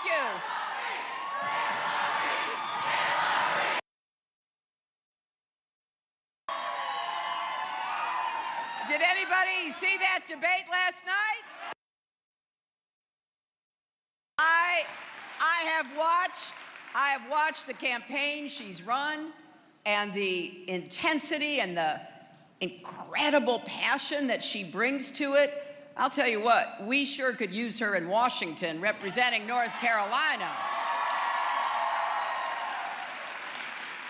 you. Did anybody see that debate last night? I have watched the campaign she's run and the intensity and the incredible passion that she brings to it. I'll tell you what, we sure could use her in Washington representing North Carolina.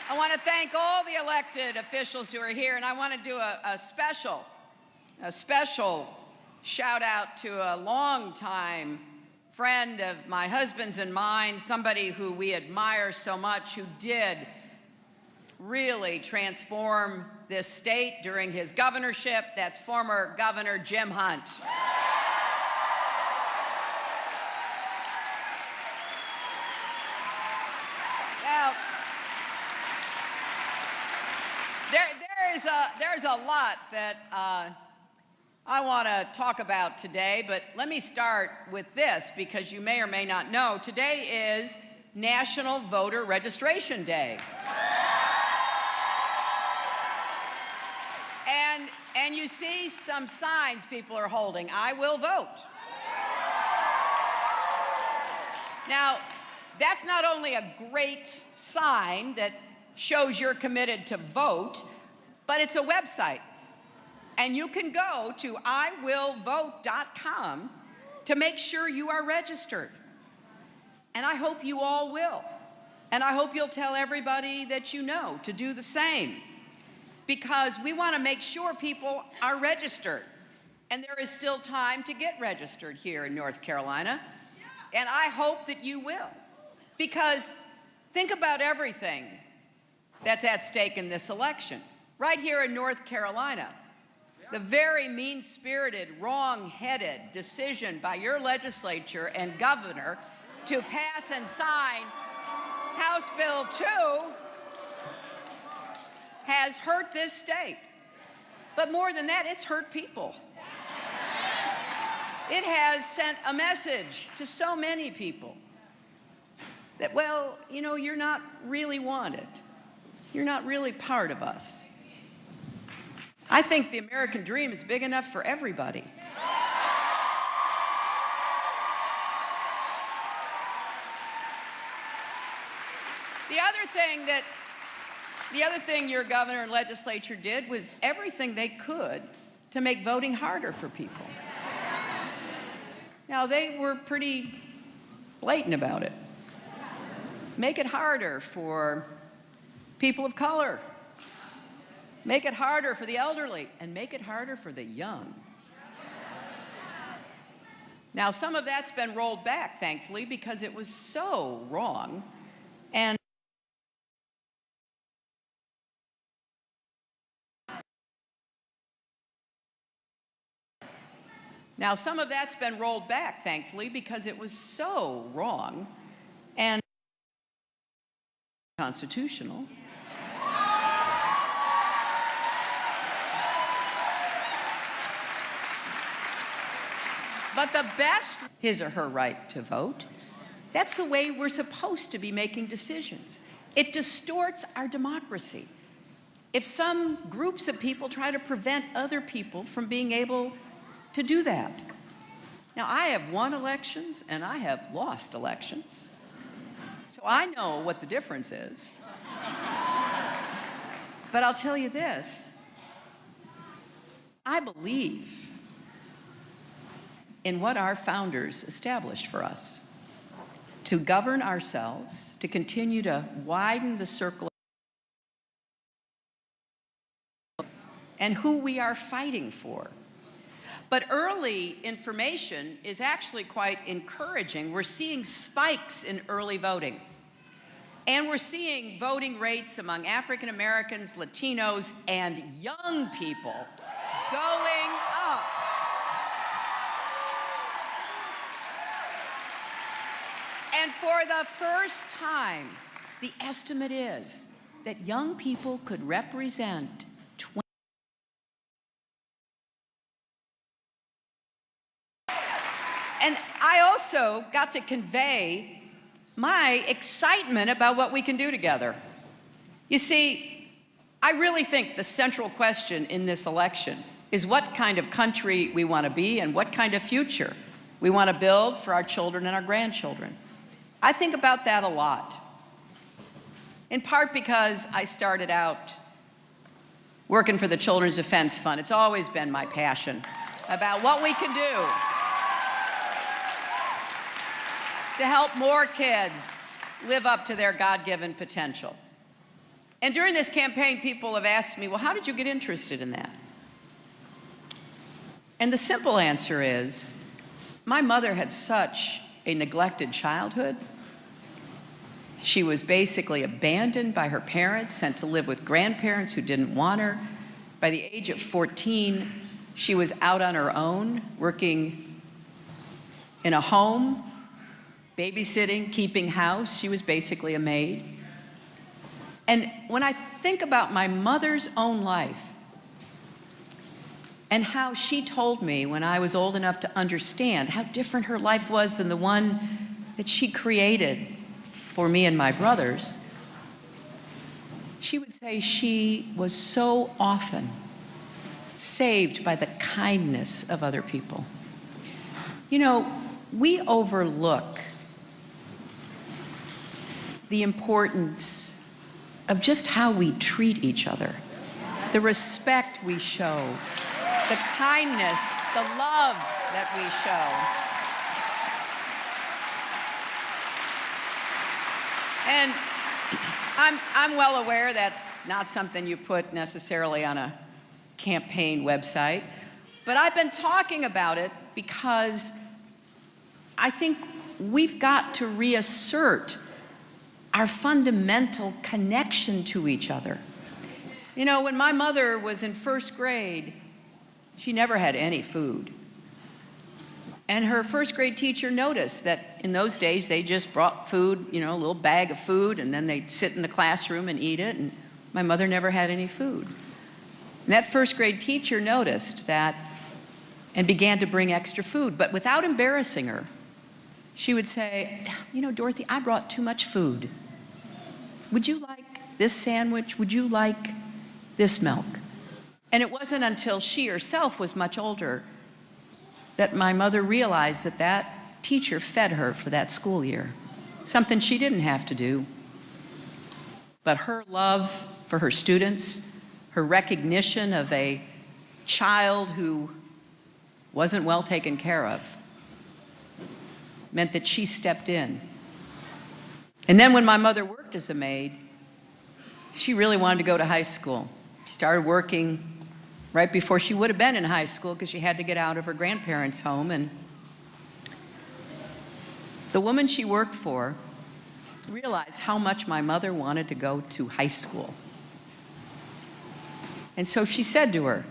I want to thank all the elected officials who are here, and I want to do a special shout out to a longtime friend of my husband's and mine, somebody who we admire so much, who did really transform this state during his governorship. That's former Governor Jim Hunt. Now, there's a lot that I want to talk about today, but let me start with this, because you may or may not know, today is National Voter Registration Day. And you see some signs people are holding. I will vote. Now, that's not only a great sign that shows you're committed to vote, but it's a website. And you can go to iwillvote.com to make sure you are registered. And I hope you all will. And I hope you'll tell everybody that you know to do the same, because we want to make sure people are registered. And there is still time to get registered here in North Carolina. And I hope that you will. Because think about everything that's at stake in this election. Right here in North Carolina, the very mean-spirited, wrong-headed decision by your legislature and governor to pass and sign House Bill 2 has hurt this state. But more than that, it's hurt people. It has sent a message to so many people that, well, you know, you're not really wanted. You're not really part of us. I think the American dream is big enough for everybody. The other thing your governor and legislature did was everything they could to make voting harder for people. Now, they were pretty blatant about it. Make it harder for people of color. Make it harder for the elderly, and make it harder for the young. Now, some of that's been rolled back, thankfully, because it was so wrong. And now, some of that's been rolled back, thankfully, because it was so wrong and constitutional. But the best, his or her right to vote, that's the way we're supposed to be making decisions. It distorts our democracy. If some groups of people try to prevent other people from being able to do that. Now, I have won elections and I have lost elections. So I know what the difference is. But I'll tell you this, I believe in what our founders established for us, to govern ourselves, to continue to widen the circle and who we are fighting for. But early information is actually quite encouraging. We're seeing spikes in early voting. And we're seeing voting rates among African Americans, Latinos, and young people going up. And for the first time, the estimate is that young people could represent 20. And I also got to convey my excitement about what we can do together. You see, I really think the central question in this election is what kind of country we want to be and what kind of future we want to build for our children and our grandchildren. I think about that a lot, in part because I started out working for the Children's Defense Fund. It's always been my passion about what we can do to help more kids live up to their God-given potential. And during this campaign, people have asked me, well, how did you get interested in that? And the simple answer is, my mother had such a neglected childhood. She was basically abandoned by her parents, sent to live with grandparents who didn't want her. By the age of 14, she was out on her own, working in a home, babysitting, keeping house. She was basically a maid. And when I think about my mother's own life and how she told me when I was old enough to understand how different her life was than the one that she created for me and my brothers, she would say she was so often saved by the kindness of other people. You know, we overlook the importance of just how we treat each other, the respect we show, the kindness, the love that we show. And I'm well aware that's not something you put necessarily on a campaign website, but I've been talking about it because I think we've got to reassert our fundamental connection to each other. You know, when my mother was in first grade, she never had any food. And her first grade teacher noticed that in those days they just brought food, you know, a little bag of food, and then they'd sit in the classroom and eat it, and my mother never had any food. And that first grade teacher noticed that and began to bring extra food, but without embarrassing her. She would say, you know, Dorothy, I brought too much food. Would you like this sandwich? Would you like this milk? And it wasn't until she herself was much older that my mother realized that that teacher fed her for that school year, something she didn't have to do. But her love for her students, her recognition of a child who wasn't well taken care of, meant that she stepped in. And then when my mother worked as a maid, she really wanted to go to high school. She started working right before she would have been in high school because she had to get out of her grandparents' home. And the woman she worked for realized how much my mother wanted to go to high school. And so she said to her,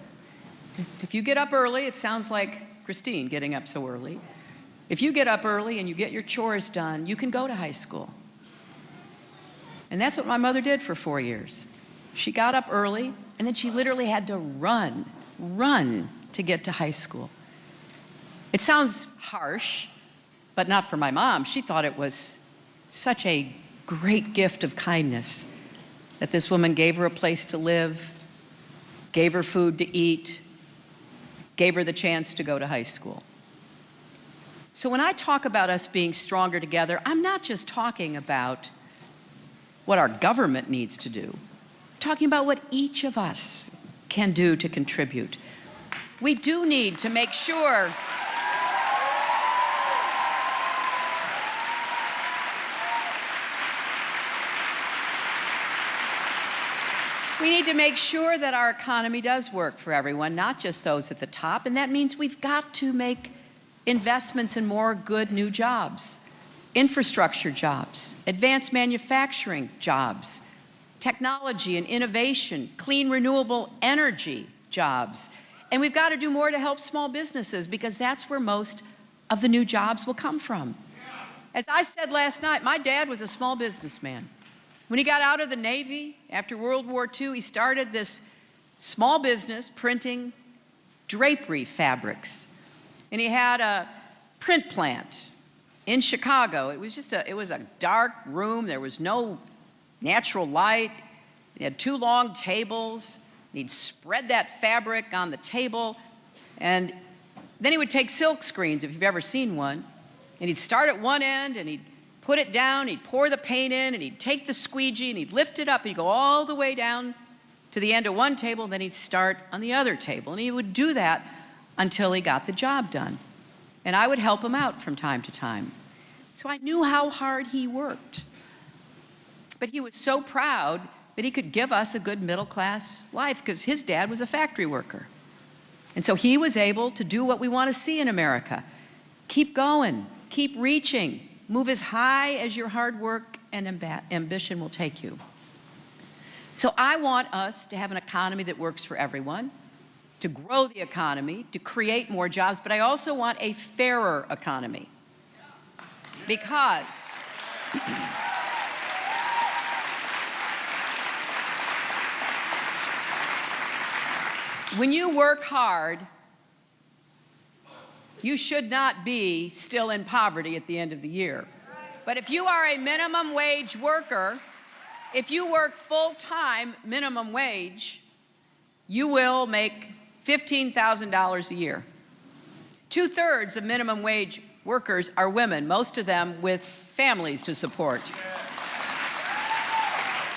if you get up early, it sounds like Christine getting up so early. If you get up early and you get your chores done, you can go to high school. And that's what my mother did for 4 years. She got up early, and then she literally had to run to get to high school. It sounds harsh, but not for my mom. She thought it was such a great gift of kindness that this woman gave her a place to live, gave her food to eat, gave her the chance to go to high school. So when I talk about us being stronger together, I'm not just talking about what our government needs to do. I'm talking about what each of us can do to contribute. We do need to make sure that our economy does work for everyone, not just those at the top, and that means we've got to make investments in more good new jobs. Infrastructure jobs, advanced manufacturing jobs, technology and innovation, clean renewable energy jobs. And we've got to do more to help small businesses because that's where most of the new jobs will come from. As I said last night, my dad was a small businessman. When he got out of the Navy after World War II, he started this small business printing drapery fabrics. And he had a print plant in Chicago. It was a dark room. There was no natural light. He had 2 long tables. He'd spread that fabric on the table, and then he would take silk screens, if you've ever seen one, and he'd start at one end, and he'd put it down, he'd pour the paint in, and he'd take the squeegee, and he'd lift it up, and he'd go all the way down to the end of one table, and then he'd start on the other table. And he would do that until he got the job done. And I would help him out from time to time. So I knew how hard he worked. But he was so proud that he could give us a good middle-class life because his dad was a factory worker. And so he was able to do what we want to see in America. Keep going, keep reaching, move as high as your hard work and ambition will take you. So I want us to have an economy that works for everyone, to grow the economy, to create more jobs, but I also want a fairer economy. Because when you work hard, you should not be still in poverty at the end of the year. But if you are a minimum wage worker, if you work full-time minimum wage, you will make $15,000 a year. 2/3 of minimum wage workers are women, most of them with families to support.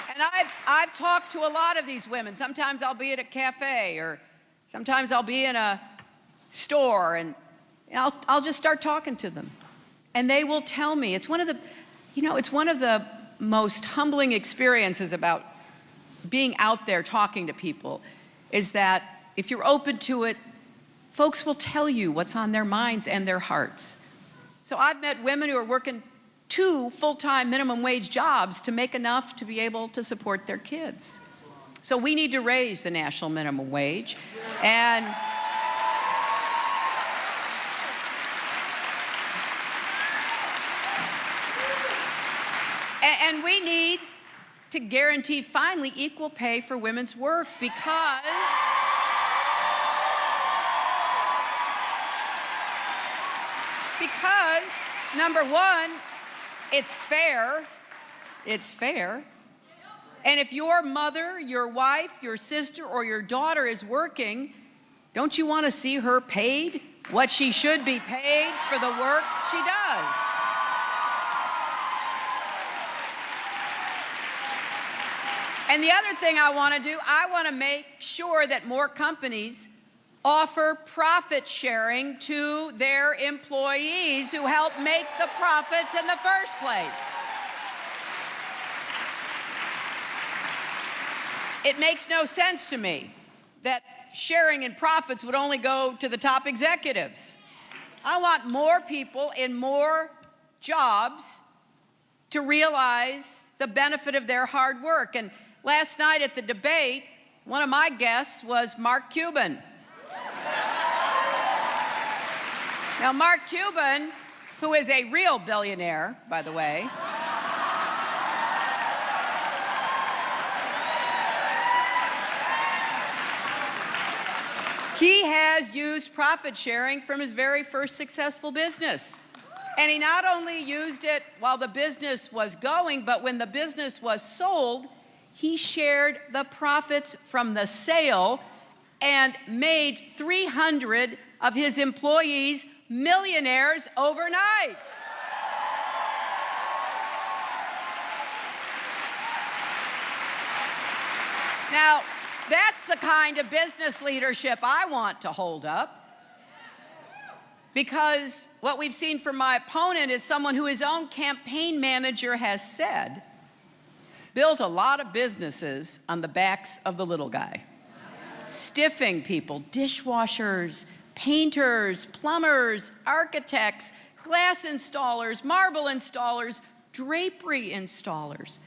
And I've talked to a lot of these women. Sometimes I'll be at a cafe, or sometimes I'll be in a store, and I'll just start talking to them. And they will tell me, it's one of the most humbling experiences about being out there talking to people, is that if you're open to it, folks will tell you what's on their minds and their hearts. So I've met women who are working 2 full-time minimum wage jobs to make enough to be able to support their kids. So we need to raise the national minimum wage, and we need to guarantee finally equal pay for women's work, because number one, it's fair. It's fair. And if your mother, your wife, your sister, or your daughter is working, don't you want to see her paid what she should be paid for the work she does? And the other thing I want to do, I want to make sure that more companies offer profit sharing to their employees who help make the profits in the first place. It makes no sense to me that sharing in profits would only go to the top executives. I want more people in more jobs to realize the benefit of their hard work. And last night at the debate, one of my guests was Mark Cuban. Now, Mark Cuban, who is a real billionaire, by the way, he has used profit sharing from his very first successful business. And he not only used it while the business was going, but when the business was sold, he shared the profits from the sale and made 300 of his employees millionaires overnight. Now, that's the kind of business leadership I want to hold up. Because what we've seen from my opponent is someone who his own campaign manager has said built a lot of businesses on the backs of the little guy. Stiffing people, dishwashers, painters, plumbers, architects, glass installers, marble installers, drapery installers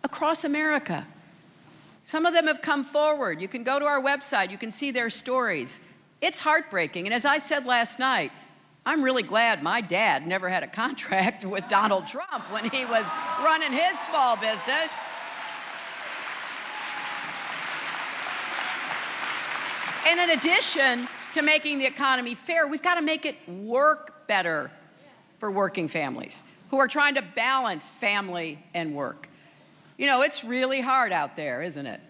across America. Some of them have come forward. You can go to our website. You can see their stories. It's heartbreaking. And as I said last night, I'm really glad my dad never had a contract with Donald Trump when he was running his small business. And in addition to making the economy fair, we've got to make it work better for working families who are trying to balance family and work. You know, it's really hard out there, isn't it?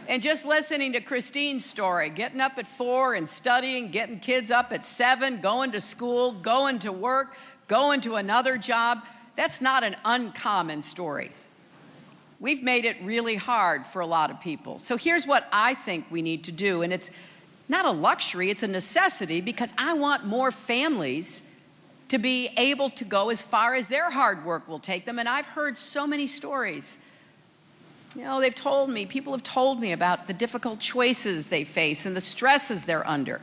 And just listening to Christine's story, getting up at 4 and studying, getting kids up at 7, going to school, going to work, going to another job, that's not an uncommon story. We've made it really hard for a lot of people. So here's what I think we need to do, and it's not a luxury, it's a necessity, because I want more families to be able to go as far as their hard work will take them. And I've heard so many stories. You know, people have told me about the difficult choices they face and the stresses they're under.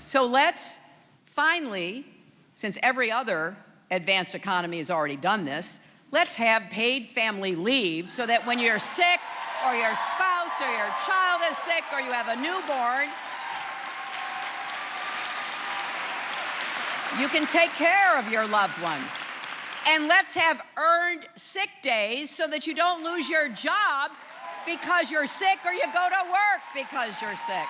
So let's finally, since every other advanced economy has already done this, let's have paid family leave so that when you're sick or your spouse or your child is sick or you have a newborn, you can take care of your loved one. And let's have earned sick days so that you don't lose your job because you're sick or you go to work because you're sick.